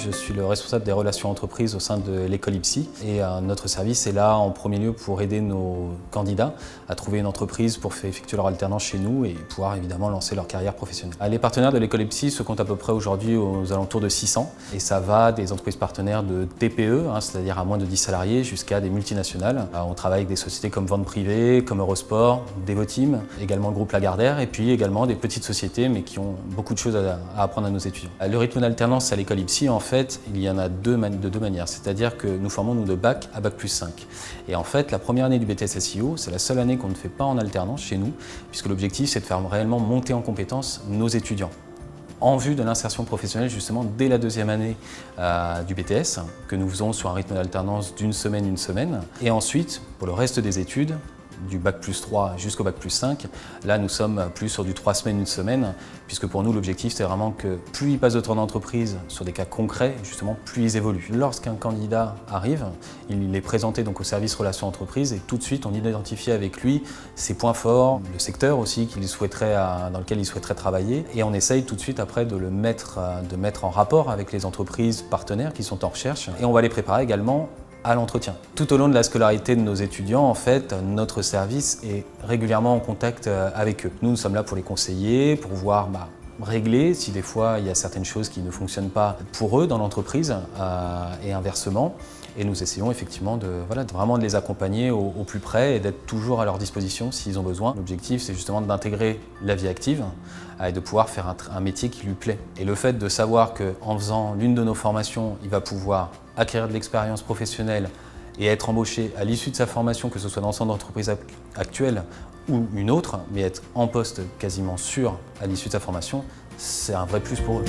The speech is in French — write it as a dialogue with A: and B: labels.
A: je suis le responsable des relations entreprises au sein de l'école IPSI et notre service est là en premier lieu pour aider nos candidats à trouver une entreprise pour effectuer leur alternance chez nous et pouvoir évidemment lancer leur carrière professionnelle. Les partenaires de l'école IPSI se comptent à peu près aujourd'hui aux alentours de 600 et ça va des entreprises partenaires de TPE, c'est-à-dire à moins de 10 salariés, jusqu'à des multinationales. On travaille avec des sociétés comme Vente Privée, comme Eurosport, Devoteam, également le groupe Lagardère et puis également des petites sociétés mais qui ont beaucoup de choses à apprendre à nos étudiants. Le rythme d'alternance à l'école IPSI, en fait, il y en a de deux manières. C'est-à-dire que nous formons de bac à bac plus 5. Et en fait, la première année du BTS SEO, c'est la seule année qu'on ne fait pas en alternance chez nous, puisque l'objectif, c'est de faire réellement monter en compétence nos étudiants en vue de l'insertion professionnelle justement dès la deuxième année du BTS, que nous faisons sur un rythme d'alternance d'une semaine, une semaine. Et ensuite, pour le reste des études, du bac plus 3 jusqu'au bac plus 5, là nous sommes plus sur du 3 semaines, une semaine, puisque pour nous l'objectif c'est vraiment que plus il passe de temps d'entreprise sur des cas concrets, justement plus ils évoluent. Lorsqu'un candidat arrive, il est présenté donc au service relations entreprises et tout de suite on identifie avec lui ses points forts, le secteur aussi dans lequel il souhaiterait travailler et on essaye tout de suite après de mettre en rapport avec les entreprises partenaires qui sont en recherche et on va les préparer également à l'entretien. Tout au long de la scolarité de nos étudiants, en fait, notre service est régulièrement en contact avec eux. Nous sommes là pour les conseiller, pour voir régler si des fois il y a certaines choses qui ne fonctionnent pas pour eux dans l'entreprise et inversement. Et nous essayons effectivement de vraiment de les accompagner au plus près et d'être toujours à leur disposition s'ils ont besoin. L'objectif, c'est justement d'intégrer la vie active et de pouvoir faire un métier qui lui plaît. Et le fait de savoir qu'en faisant l'une de nos formations, il va pouvoir acquérir de l'expérience professionnelle et être embauché à l'issue de sa formation, que ce soit dans son entreprise actuelle ou une autre, mais être en poste quasiment sûr à l'issue de sa formation, c'est un vrai plus pour eux.